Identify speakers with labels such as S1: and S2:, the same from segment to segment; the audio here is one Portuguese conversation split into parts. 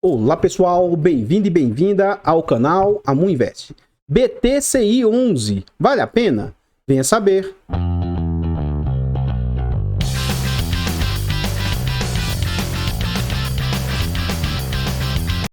S1: Olá pessoal, bem-vindo e bem-vinda ao canal Amu Invest. BTCI 11, vale a pena? Venha saber.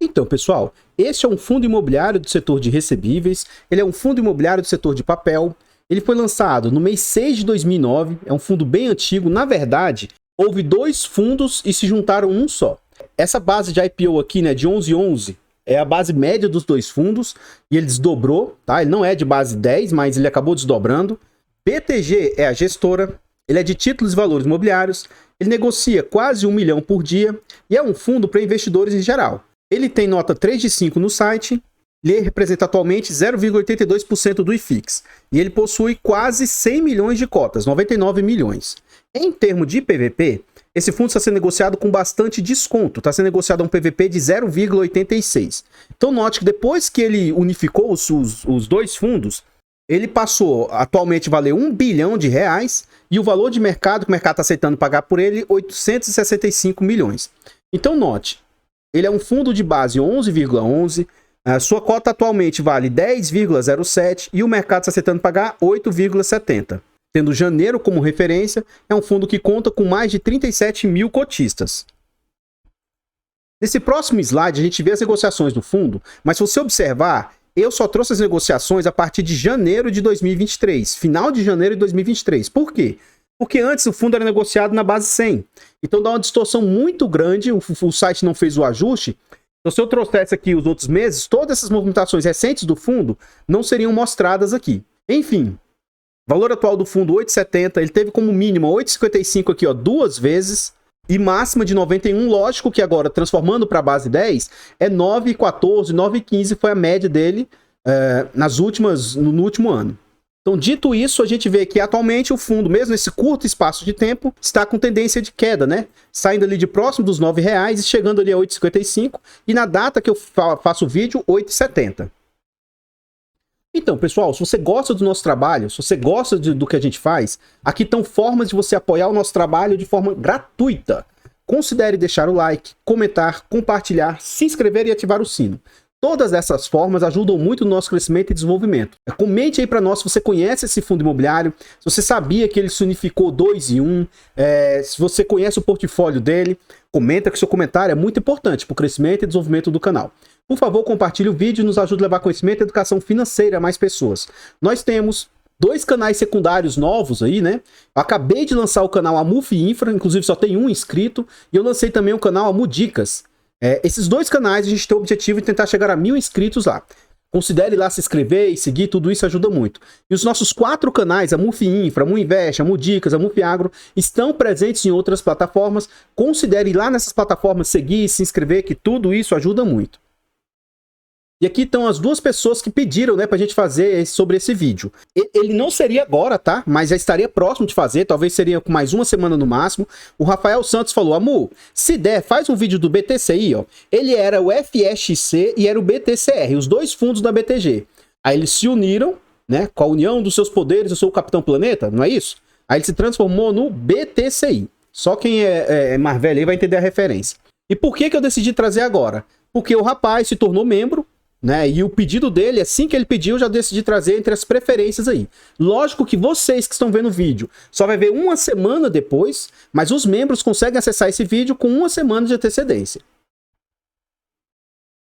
S1: Então pessoal, este é um fundo imobiliário do setor de recebíveis, ele é um fundo imobiliário do setor de papel, ele foi lançado no mês 6 de 2009, é um fundo bem antigo, na verdade, houve dois fundos e se juntaram um só. Essa base de IPO aqui, né, de 1111, é a base média dos dois fundos e ele desdobrou, tá? Ele não é de base 10, mas ele acabou desdobrando. BTG é a gestora, ele é de títulos e valores imobiliários, ele negocia quase 1 milhão por dia e é um fundo para investidores em geral. Ele tem nota 3 de 5 no site, ele representa atualmente 0,82% do IFIX e ele possui quase 100 milhões de cotas, 99 milhões. Em termos de PVP, esse fundo está sendo negociado com bastante desconto, está sendo negociado a um PVP de 0,86. Então note que depois que ele unificou os dois fundos, ele passou atualmente a valer 1 bilhão de reais e o valor de mercado que o mercado está aceitando pagar por ele, 865 milhões. Então note, ele é um fundo de base 11,11, sua cota atualmente vale 10,07 e o mercado está aceitando pagar 8,70. Tendo janeiro como referência, é um fundo que conta com mais de 37 mil cotistas. Nesse próximo slide, a gente vê as negociações do fundo, mas se você observar, eu só trouxe as negociações a partir de janeiro de 2023, final de janeiro de 2023. Por quê? Porque antes o fundo era negociado na base 100. Então dá uma distorção muito grande, o site não fez o ajuste. Então se eu trouxesse aqui os outros meses, todas essas movimentações recentes do fundo não seriam mostradas aqui. Enfim, valor atual do fundo 8,70, ele teve como mínimo 8,55 aqui, ó, duas vezes, e máxima de 91, lógico que agora, transformando para a base 10, é 9,14, 9,15 foi a média dele no último ano. Então, dito isso, a gente vê que atualmente o fundo, mesmo nesse curto espaço de tempo, está com tendência de queda, né? Saindo ali de próximo dos R$9 e chegando ali a 8,55, e na data que eu faço o vídeo, 8,70. Então, pessoal, se você gosta do nosso trabalho, se você gosta do que a gente faz, aqui estão formas de você apoiar o nosso trabalho de forma gratuita. Considere deixar o like, comentar, compartilhar, se inscrever e ativar o sino. Todas essas formas ajudam muito no nosso crescimento e desenvolvimento. Comente aí para nós se você conhece esse fundo imobiliário, se você sabia que ele se unificou 2 em 1, se você conhece o portfólio dele. Comenta que seu comentário é muito importante para o crescimento e desenvolvimento do canal. Por favor, compartilhe o vídeo e nos ajude a levar conhecimento e educação financeira a mais pessoas. Nós temos dois canais secundários novos aí, né? Eu acabei de lançar o canal Amuf Infra, inclusive só tem um inscrito, e eu lancei também o canal Amu Dicas. Esses dois canais a gente tem o objetivo de tentar chegar a 1000 inscritos lá. Considere lá se inscrever e seguir, tudo isso ajuda muito. E os nossos 4 canais, Amuf Infra, Amu Invest, Amu Dicas, Amuf Agro, estão presentes em outras plataformas. Considere ir lá nessas plataformas seguir, se inscrever, que tudo isso ajuda muito. E aqui estão as duas pessoas que pediram, né, pra gente fazer sobre esse vídeo. Ele não seria agora, tá? Mas já estaria próximo de fazer, talvez seria com mais uma semana no máximo. O Rafael Santos falou: Amu, se der, faz um vídeo do BTCI, ó. Ele era o FXC e era o BTCR, os dois fundos da BTG. Aí eles se uniram, né, com a união dos seus poderes, eu sou o Capitão Planeta, não é isso? Aí ele se transformou no BTCI. Só quem é mais velho aí vai entender a referência. E por que eu decidi trazer agora? Porque o rapaz se tornou membro, né? E o pedido dele, assim que ele pediu, eu já decidi trazer entre as preferências aí. Lógico que vocês que estão vendo o vídeo só vai ver uma semana depois, mas os membros conseguem acessar esse vídeo com uma semana de antecedência.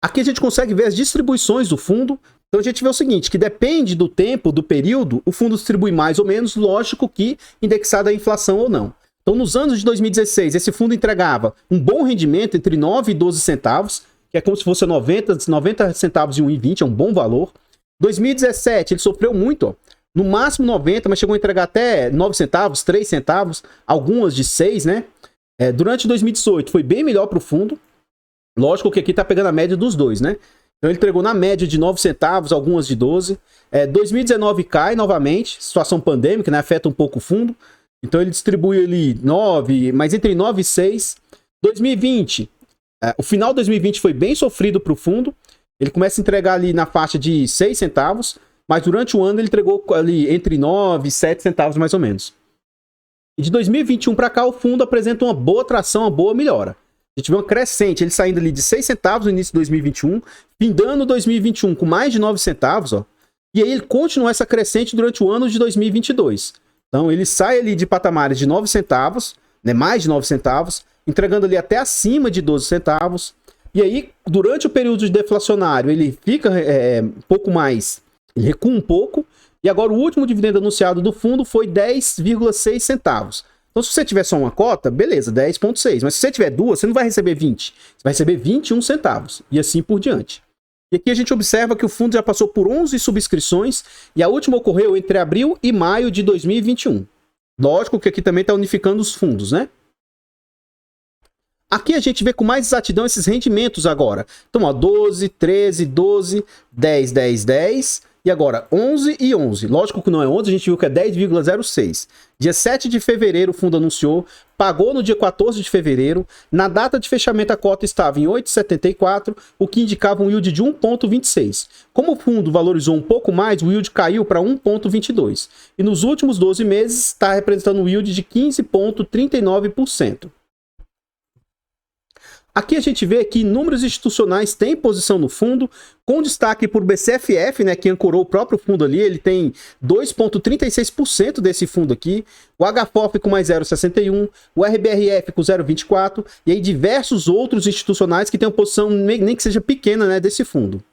S1: Aqui a gente consegue ver as distribuições do fundo. Então a gente vê o seguinte, que depende do tempo, do período, o fundo distribui mais ou menos, lógico que indexado à inflação ou não. Então nos anos de 2016, esse fundo entregava um bom rendimento entre 9 e 12 centavos, que é como se fosse 90 centavos e 1,20, é um bom valor. 2017, ele sofreu muito, ó. No máximo 90, mas chegou a entregar até 9 centavos, 3 centavos, algumas de 6, né? Durante 2018 foi bem melhor para o fundo. Lógico que aqui tá pegando a média dos dois, né? Então ele entregou na média de 9 centavos, algumas de 12. 2019 cai novamente, situação pandêmica, né? Afeta um pouco o fundo. Então ele distribui ali 9, mas entre 9 e 6. 2020... o final de 2020 foi bem sofrido para o fundo. Ele começa a entregar ali na faixa de 6 centavos, mas durante o ano ele entregou ali entre 9 e 7 centavos mais ou menos. E de 2021 para cá o fundo apresenta uma boa tração, uma boa melhora. A gente vê uma crescente, ele saindo ali de 6 centavos no início de 2021, findando 2021 com mais de 9 centavos, ó. E aí ele continua essa crescente durante o ano de 2022. Então ele sai ali de patamares de 9 centavos, né, mais de 9 centavos, entregando ali até acima de 12 centavos. E aí, durante o período deflacionário, ele fica um pouco mais, ele recua um pouco. E agora o último dividendo anunciado do fundo foi 10,6 centavos. Então, se você tiver só uma cota, beleza, 10,6. Mas se você tiver duas, você não vai receber 20. Você vai receber 21 centavos. E assim por diante. E aqui a gente observa que o fundo já passou por 11 subscrições. E a última ocorreu entre abril e maio de 2021. Lógico que aqui também está unificando os fundos, né? Aqui a gente vê com mais exatidão esses rendimentos agora. Então, ó, 12, 13, 12, 10, 10, 10... E agora, 11 e 11. Lógico que não é 11, a gente viu que é 10,06. Dia 7 de fevereiro o fundo anunciou, pagou no dia 14 de fevereiro. Na data de fechamento a cota estava em 8,74, o que indicava um yield de 1,26. Como o fundo valorizou um pouco mais, o yield caiu para 1,22. E nos últimos 12 meses está representando um yield de 15,39%. Aqui a gente vê que inúmeros institucionais têm posição no fundo, com destaque por BCFF, né, que ancorou o próprio fundo ali, ele tem 2,36% desse fundo aqui, o HFOF com mais 0,61%, o RBRF com 0,24%, e aí diversos outros institucionais que têm uma posição nem que seja pequena, né, desse fundo.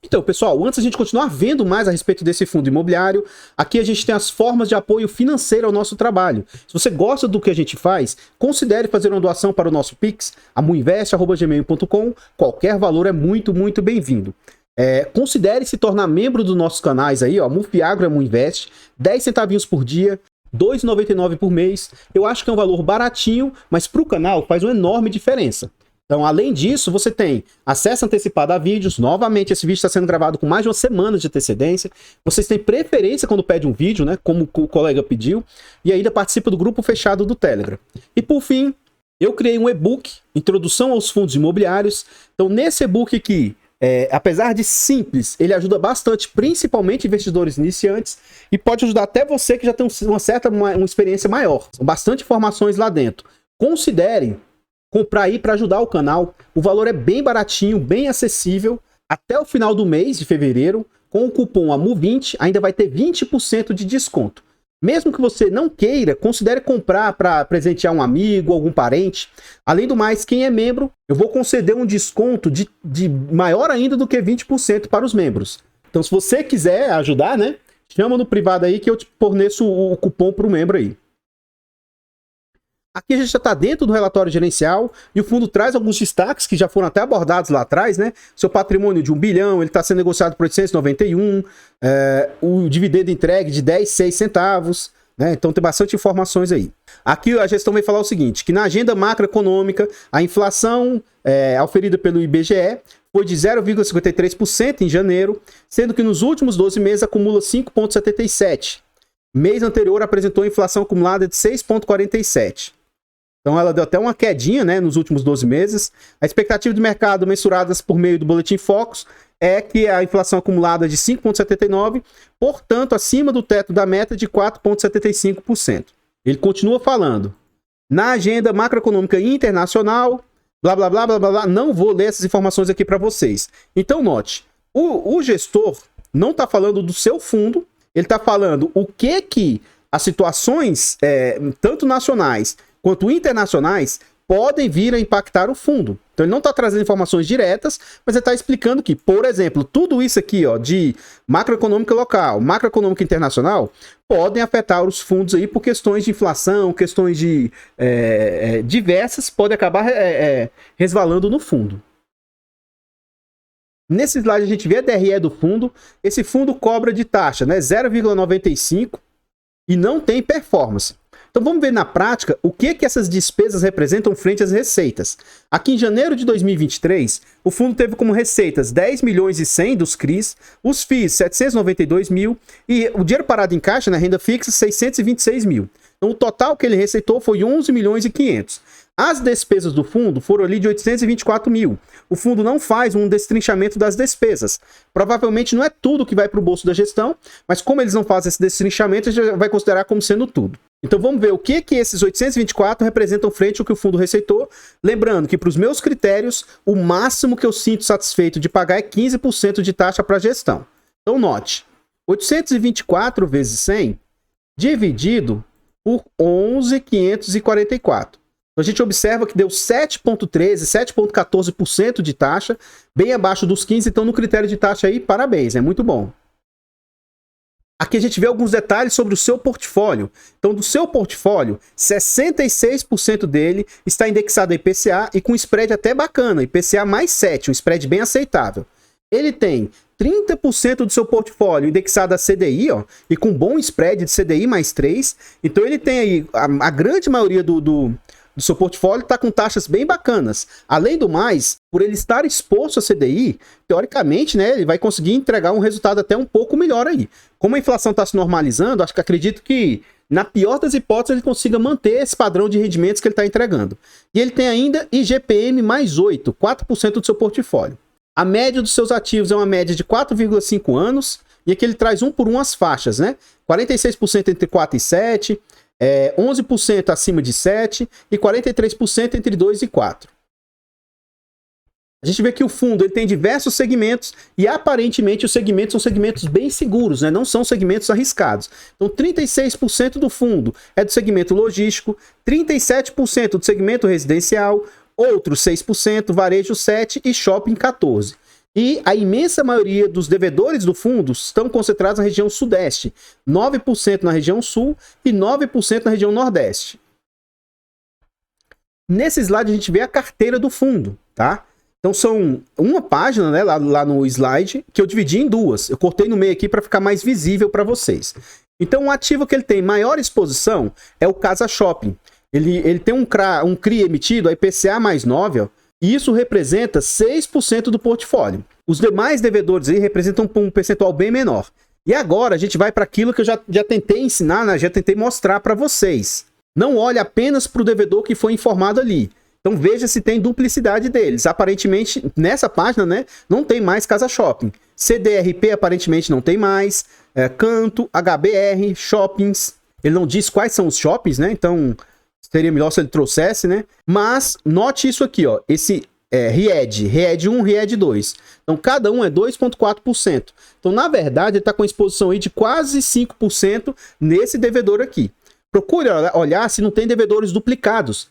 S1: Então, pessoal, antes a gente continuar vendo mais a respeito desse fundo imobiliário, aqui a gente tem as formas de apoio financeiro ao nosso trabalho. Se você gosta do que a gente faz, considere fazer uma doação para o nosso Pix, amuinvest@gmail.com. Qualquer valor é muito, muito bem-vindo. Considere se tornar membro dos nossos canais aí, ó, Mufiagro e Amuinvest, 10 centavinhos por dia, R$ 2,99 por mês. Eu acho que é um valor baratinho, mas para o canal faz uma enorme diferença. Então, além disso, você tem acesso antecipado a vídeos. Novamente, esse vídeo está sendo gravado com mais de uma semana de antecedência. Vocês têm preferência quando pede um vídeo, né? Como o colega pediu. E ainda participa do grupo fechado do Telegram. E por fim, eu criei um e-book, Introdução aos Fundos Imobiliários. Então, nesse e-book aqui, apesar de simples, ele ajuda bastante, principalmente investidores iniciantes. E pode ajudar até você que já tem uma experiência maior. São bastante informações lá dentro. Considere comprar aí para ajudar o canal. O valor é bem baratinho, bem acessível. Até o final do mês de fevereiro, com o cupom AMU20, ainda vai ter 20% de desconto. Mesmo que você não queira, considere comprar para presentear um amigo, algum parente. Além do mais, quem é membro, eu vou conceder um desconto de maior ainda do que 20% para os membros. Então, se você quiser ajudar, né, chama no privado aí que eu te forneço o cupom para o membro aí. Aqui a gente já está dentro do relatório gerencial e o fundo traz alguns destaques que já foram até abordados lá atrás, né? Seu patrimônio de 1 bilhão, ele está sendo negociado por 891, o dividendo entregue de 10,06 centavos, né? Então tem bastante informações aí. Aqui a gestão vai falar o seguinte, que na agenda macroeconômica, a inflação auferida pelo IBGE foi de 0,53% em janeiro, sendo que nos últimos 12 meses acumula 5,77%. Mês anterior apresentou inflação acumulada de 6,47%. Então ela deu até uma quedinha, né, nos últimos 12 meses. A expectativa de mercado mensuradas por meio do Boletim Focus é que a inflação acumulada é de 5,79%, portanto acima do teto da meta de 4,75%. Ele continua falando, na agenda macroeconômica internacional, blá, blá, blá, blá, blá, blá, não vou ler essas informações aqui para vocês. Então note, o gestor não está falando do seu fundo, ele está falando o que as situações, tanto nacionais quanto internacionais, podem vir a impactar o fundo. Então ele não está trazendo informações diretas, mas ele está explicando que, por exemplo, tudo isso aqui, ó, de macroeconômica local, macroeconômica internacional, podem afetar os fundos aí por questões de inflação, questões de diversas, podem acabar resvalando no fundo. Nesse slide a gente vê a DRE do fundo. Esse fundo cobra de taxa, né, 0,95 e não tem performance. Então vamos ver na prática o que essas despesas representam frente às receitas. Aqui em janeiro de 2023, o fundo teve como receitas 10 milhões e 100 dos CRIs, os FIIs 792 mil e o dinheiro parado em caixa, na renda fixa, 626 mil. Então o total que ele receitou foi 11 milhões e 500. As despesas do fundo foram ali de 824 mil. O fundo não faz um destrinchamento das despesas. Provavelmente não é tudo que vai para o bolso da gestão, mas como eles não fazem esse destrinchamento, a gente já vai considerar como sendo tudo. Então vamos ver o que esses 824 representam frente ao que o fundo receitou. Lembrando que para os meus critérios, o máximo que eu sinto satisfeito de pagar é 15% de taxa para gestão. Então note, 824 vezes 100 dividido por 11.544. Então a gente observa que deu 7,13%, 7,14% de taxa, bem abaixo dos 15%, então no critério de taxa aí, parabéns, é muito bom. Aqui a gente vê alguns detalhes sobre o seu portfólio. Então, do seu portfólio, 66% dele está indexado a IPCA e com spread até bacana, IPCA mais 7, um spread bem aceitável. Ele tem 30% do seu portfólio indexado a CDI, ó, e com bom spread de CDI mais 3. Então, ele tem aí, a grande maioria do seu portfólio está com taxas bem bacanas. Além do mais, por ele estar exposto a CDI, teoricamente, né, ele vai conseguir entregar um resultado até um pouco melhor aí. Como a inflação está se normalizando, acredito que, na pior das hipóteses, ele consiga manter esse padrão de rendimentos que ele está entregando. E ele tem ainda IGPM mais 8, 4% do seu portfólio. A média dos seus ativos é uma média de 4,5 anos, e aqui ele traz um por um as faixas, né? 46% entre 4 e 7, 11% acima de 7 e 43% entre 2 e 4. A gente vê que o fundo ele tem diversos segmentos e aparentemente os segmentos são segmentos bem seguros, né? Não são segmentos arriscados. Então 36% do fundo é do segmento logístico, 37% do segmento residencial, outros 6%, varejo 7% e shopping 14%. E a imensa maioria dos devedores do fundo estão concentrados na região sudeste, 9% na região sul e 9% na região nordeste. Nesse slide a gente vê a carteira do fundo, tá? Então são uma página, né, lá no slide, que eu dividi em duas. Eu cortei no meio aqui para ficar mais visível para vocês. Então o ativo que ele tem maior exposição é o Casa Shopping. Ele tem um CRI emitido, a IPCA mais 9, ó. E isso representa 6% do portfólio. Os demais devedores aí representam um percentual bem menor. E agora a gente vai para aquilo que eu já tentei ensinar, né? Já tentei mostrar para vocês. Não olhe apenas para o devedor que foi informado ali. Então veja se tem duplicidade deles. Aparentemente, nessa página, né, não tem mais Casa Shopping. CDRP aparentemente não tem mais. Canto, HBR, Shoppings. Ele não diz quais são os shoppings, né? Então seria melhor se ele trouxesse, né? Mas note isso aqui, ó. Esse RIED 1, RIED 2. Então cada um é 2,4%. Então na verdade ele está com exposição aí de quase 5% nesse devedor aqui. Procure olhar se não tem devedores duplicados.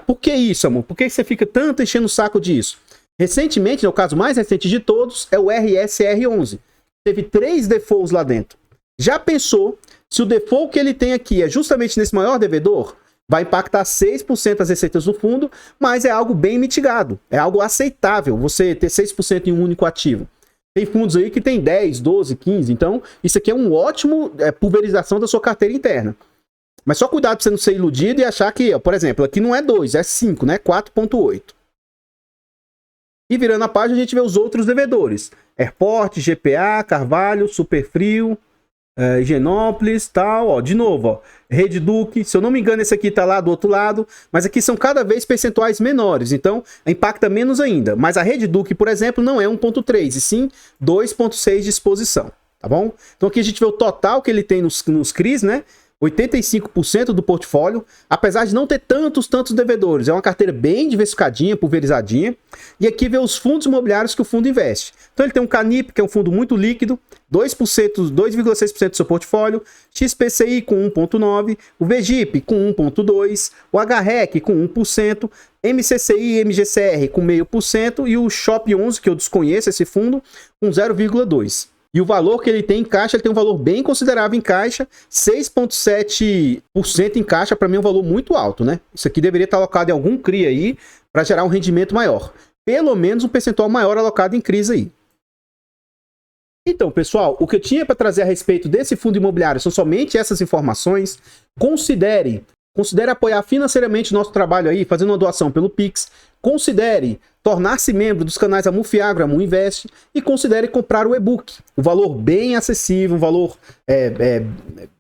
S1: Por que isso, amor? Por que você fica tanto enchendo o saco disso? Recentemente, né, o caso mais recente de todos é o RSR11. Teve 3 defaults lá dentro. Já pensou se o default que ele tem aqui é justamente nesse maior devedor? Vai impactar 6% as receitas do fundo, mas é algo bem mitigado. É algo aceitável você ter 6% em um único ativo. Tem fundos aí que tem 10, 12, 15. Então, isso aqui é um ótimo pulverização da sua carteira interna. Mas só cuidado para você não ser iludido e achar que, ó, por exemplo, aqui não é 2, é 5, né? 4,8. E virando a página, a gente vê os outros devedores. Airport, GPA, Carvalho, Superfrio, Higienópolis, tal, ó, de novo, ó, Rede Duque, se eu não me engano esse aqui tá lá do outro lado, mas aqui são cada vez percentuais menores, então impacta menos ainda, mas a Rede Duque, por exemplo, não é 1,3 e sim 2,6 de exposição, tá bom? Então aqui a gente vê o total que ele tem nos CRIs, né? 85% do portfólio, apesar de não ter tantos devedores. É uma carteira bem diversificadinha, pulverizadinha. E aqui vê os fundos imobiliários que o fundo investe. Então ele tem um Canip, que é um fundo muito líquido, 2,6% do seu portfólio, XPCI com 1,9%, o VGIP com 1,2%, o HREC com 1%, MCCI e MGCR com 0,5% e o Shop 11, que eu desconheço esse fundo, com 0,2%. E o valor que ele tem em caixa, ele tem um valor bem considerável em caixa, 6,7% em caixa, para mim é um valor muito alto, né? Isso aqui deveria estar alocado em algum CRI aí, para gerar um rendimento maior. Pelo menos um percentual maior alocado em CRIs aí. Então, pessoal, o que eu tinha para trazer a respeito desse fundo imobiliário são somente essas informações. Considere apoiar financeiramente o nosso trabalho aí, fazendo uma doação pelo Pix. Considere tornar-se membro dos canais Amufiagro, Amuinvest e considere comprar o e-book. O valor bem acessível, um valor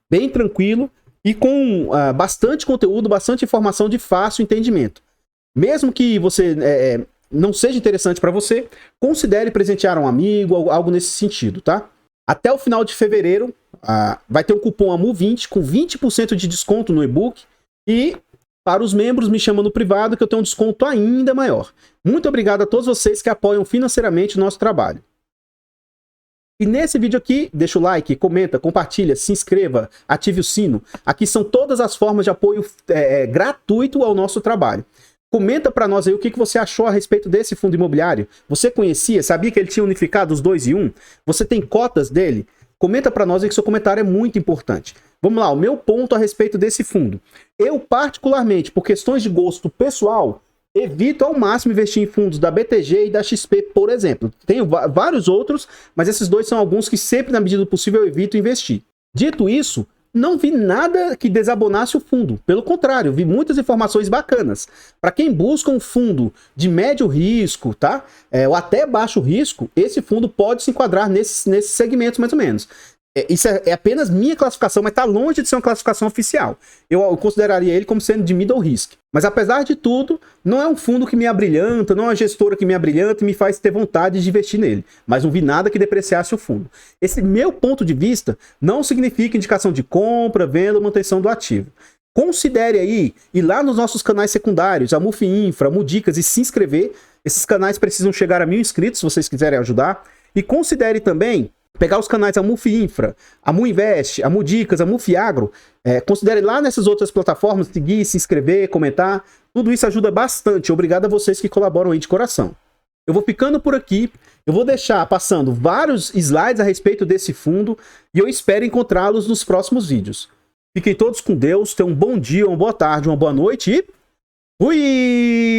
S1: bem tranquilo e com bastante conteúdo, bastante informação de fácil entendimento. Mesmo que você não seja interessante para você, considere presentear um amigo, algo nesse sentido, tá? Até o final de fevereiro, vai ter um cupom AMU20 com 20% de desconto no e-book. E para os membros, me chama no privado que eu tenho um desconto ainda maior. Muito obrigado a todos vocês que apoiam financeiramente o nosso trabalho. E nesse vídeo aqui, deixa o like, comenta, compartilha, se inscreva, ative o sino. Aqui são todas as formas de apoio gratuito ao nosso trabalho. Comenta para nós aí o que você achou a respeito desse fundo imobiliário. Você conhecia? Sabia que ele tinha unificado os dois em um? Você tem cotas dele? Comenta para nós aí que seu comentário é muito importante. Vamos lá, o meu ponto a respeito desse fundo. Eu, particularmente, por questões de gosto pessoal, evito ao máximo investir em fundos da BTG e da XP, por exemplo. Tenho vários outros, mas esses dois são alguns que sempre, na medida do possível, eu evito investir. Dito isso, não vi nada que desabonasse o fundo. Pelo contrário, vi muitas informações bacanas. Para quem busca um fundo de médio risco, tá? Ou até baixo risco, esse fundo pode se enquadrar nesses segmentos mais ou menos. Isso é apenas minha classificação, mas está longe de ser uma classificação oficial. Eu consideraria ele como sendo de middle risk. Mas apesar de tudo, não é um fundo que me abrilhanta, não é uma gestora que me abrilhanta e me faz ter vontade de investir nele. Mas não vi nada que depreciasse o fundo. Esse meu ponto de vista não significa indicação de compra, venda ou manutenção do ativo. Considere aí ir lá nos nossos canais secundários, a MUF Infra, a MU Dicas, e se inscrever. Esses canais precisam chegar a 1000 inscritos, se vocês quiserem ajudar. E considere também pegar os canais a MUF Infra, a MU Invest, a MU Dicas, a MUF Agro, considere lá nessas outras plataformas, seguir, se inscrever, comentar, tudo isso ajuda bastante. Obrigado a vocês que colaboram aí de coração. Eu vou ficando por aqui, eu vou deixar passando vários slides a respeito desse fundo e eu espero encontrá-los nos próximos vídeos. Fiquem todos com Deus, tenham um bom dia, uma boa tarde, uma boa noite e fui!